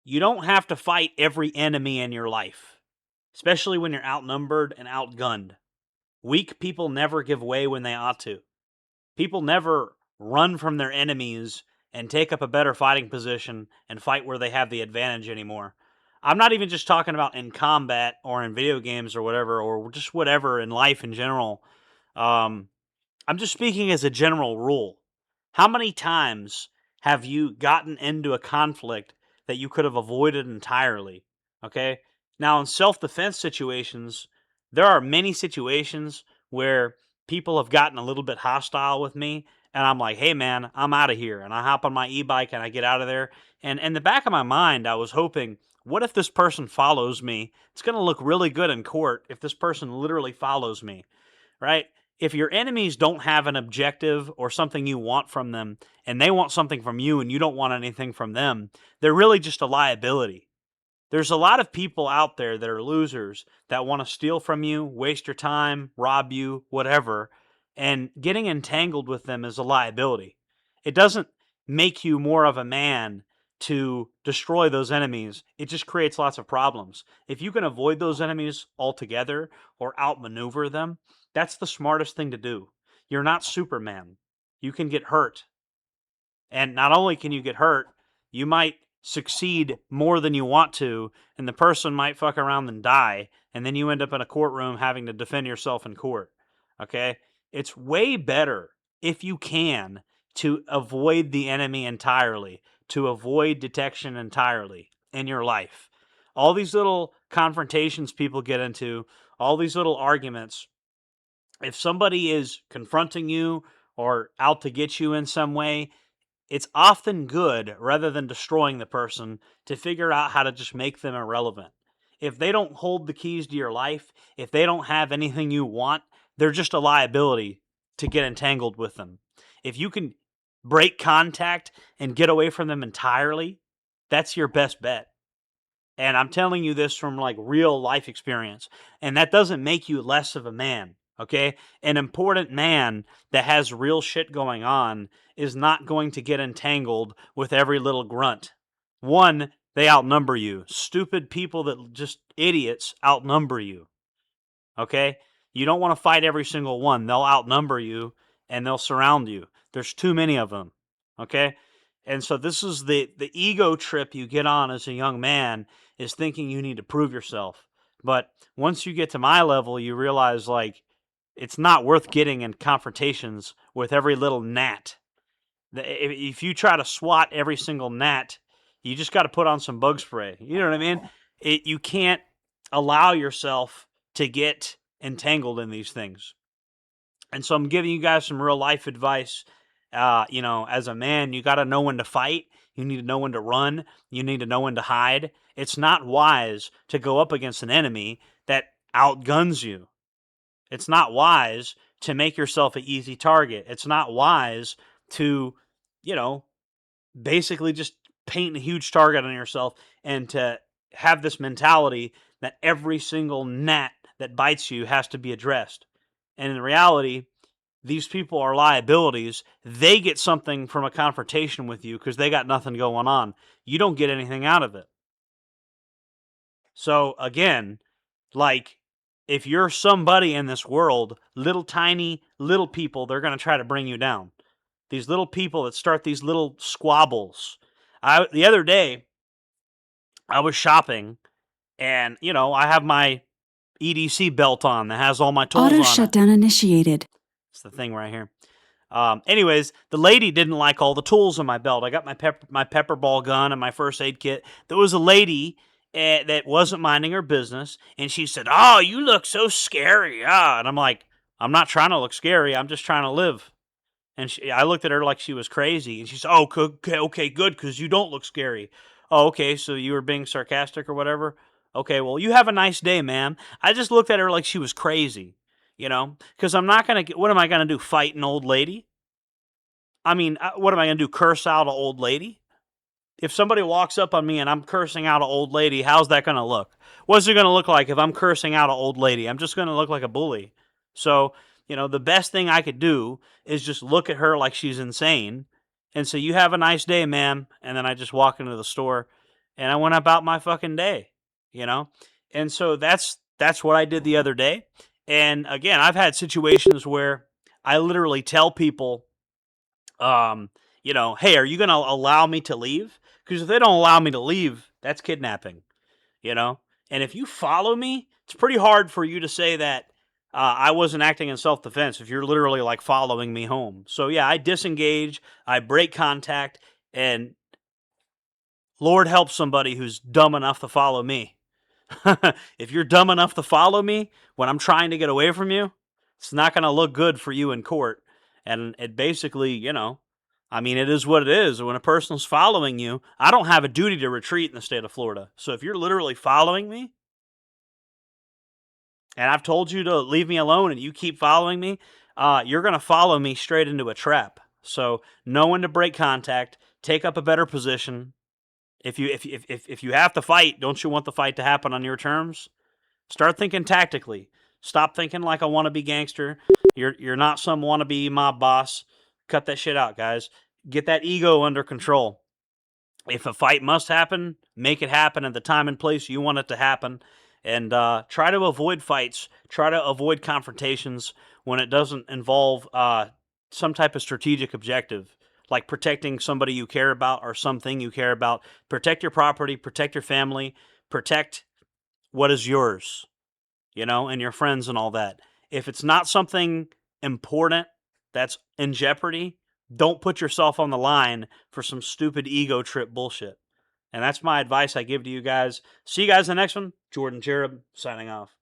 you don't have to fight every enemy in your life, especially when you're outnumbered and outgunned. Weak people never give way when they ought to. People never run from their enemies and take up a better fighting position and fight where they have the advantage anymore. I'm not even just talking about in combat or in video games or whatever, or just whatever in life in general. I'm just speaking as a general rule. How many times have you gotten into a conflict that you could have avoided entirely? Okay. Now, in self-defense situations, there are many situations where people have gotten a little bit hostile with me, and I'm like, hey, man, I'm out of here. And I hop on my e-bike and I get out of there. And in the back of my mind, I was hoping, what if this person follows me? It's going to look really good in court if this person literally follows me, right? If your enemies don't have an objective or something you want from them, and they want something from you and you don't want anything from them, they're really just a liability. There's a lot of people out there that are losers that want to steal from you, waste your time, rob you, whatever, and getting entangled with them is a liability. It doesn't make you more of a man to destroy those enemies. It just creates lots of problems. If you can avoid those enemies altogether or outmaneuver them, that's the smartest thing to do. You're not Superman. You can get hurt. And not only can you get hurt, you might succeed more than you want to, and the person might fuck around and die, and then you end up in a courtroom having to defend yourself in court. Okay? It's way better, if you can, to avoid the enemy entirely, to avoid detection entirely in your life. All these little confrontations people get into, all these little arguments, if somebody is confronting you or out to get you in some way, it's often good, rather than destroying the person, to figure out how to just make them irrelevant. If they don't hold the keys to your life, if they don't have anything you want, they're just a liability to get entangled with them. If you can break contact and get away from them entirely, that's your best bet. And I'm telling you this from like real life experience. And that doesn't make you less of a man. Okay? An important man that has real shit going on is not going to get entangled with every little grunt. One, they outnumber you. Stupid people that just idiots outnumber you. Okay? You don't want to fight every single one. They'll outnumber you and they'll surround you. There's too many of them. Okay? And so this is the ego trip you get on as a young man, is thinking you need to prove yourself. But once you get to my level, you realize, like, it's not worth getting in confrontations with every little gnat. If you try to swat every single gnat, you just got to put on some bug spray. You know what I mean? You can't allow yourself to get entangled in these things. And so I'm giving you guys some real life advice. As a man, you got to know when to fight. You need to know when to run. You need to know when to hide. It's not wise to go up against an enemy that outguns you. It's not wise to make yourself an easy target. It's not wise to, basically just paint a huge target on yourself and to have this mentality that every single gnat that bites you has to be addressed. And in reality, these people are liabilities. They get something from a confrontation with you because they got nothing going on. You don't get anything out of it. So again, like, if you're somebody in this world, little tiny little people, they're going to try to bring you down. These little people that start these little squabbles. The other day, I was shopping, and, I have my EDC belt on that has all my tools on it. Auto shutdown initiated. It's the thing right here. Anyways, the lady didn't like all the tools in my belt. I got my pepper ball gun and my first aid kit. There was a lady that wasn't minding her business, and she said, "Oh, you look so scary." And I'm like, "I'm not trying to look scary. I'm just trying to live." And I looked at her like she was crazy, and she said, "Oh, okay, good, because you don't look scary." "Oh, okay, so you were being sarcastic or whatever?" "Okay, well, you have a nice day, ma'am." I just looked at her like she was crazy. Because I'm not going to what am I going to do, fight an old lady? I mean, what am I going to do, curse out an old lady? If somebody walks up on me and I'm cursing out an old lady, how's that going to look? What's it going to look like if I'm cursing out an old lady? I'm just going to look like a bully. So, the best thing I could do is just look at her like she's insane and say, "You have a nice day, ma'am." And then I just walk into the store and I went about my fucking day, you know? And so that's what I did the other day. And again, I've had situations where I literally tell people, hey, are you going to allow me to leave? Because if they don't allow me to leave, that's kidnapping, you know? And if you follow me, it's pretty hard for you to say that I wasn't acting in self-defense if you're literally like following me home. So yeah, I disengage, I break contact, and Lord help somebody who's dumb enough to follow me. If you're dumb enough to follow me when I'm trying to get away from you, it's not going to look good for you in court. And it basically, it is what it is. When a person's following you, I don't have a duty to retreat in the state of Florida. So if you're literally following me, and I've told you to leave me alone and you keep following me, you're going to follow me straight into a trap. So know when to break contact, take up a better position. If you have to fight, don't you want the fight to happen on your terms? Start thinking tactically. Stop thinking like a wannabe gangster. You're not some wannabe mob boss. Cut that shit out, guys. Get that ego under control. If a fight must happen, make it happen at the time and place you want it to happen. And try to avoid fights. Try to avoid confrontations when it doesn't involve some type of strategic objective, like protecting somebody you care about or something you care about. Protect your property, protect your family, protect what is yours, and your friends and all that. If it's not something important that's in jeopardy, don't put yourself on the line for some stupid ego trip bullshit. And that's my advice I give to you guys. See you guys in the next one. Jordan Cherub, signing off.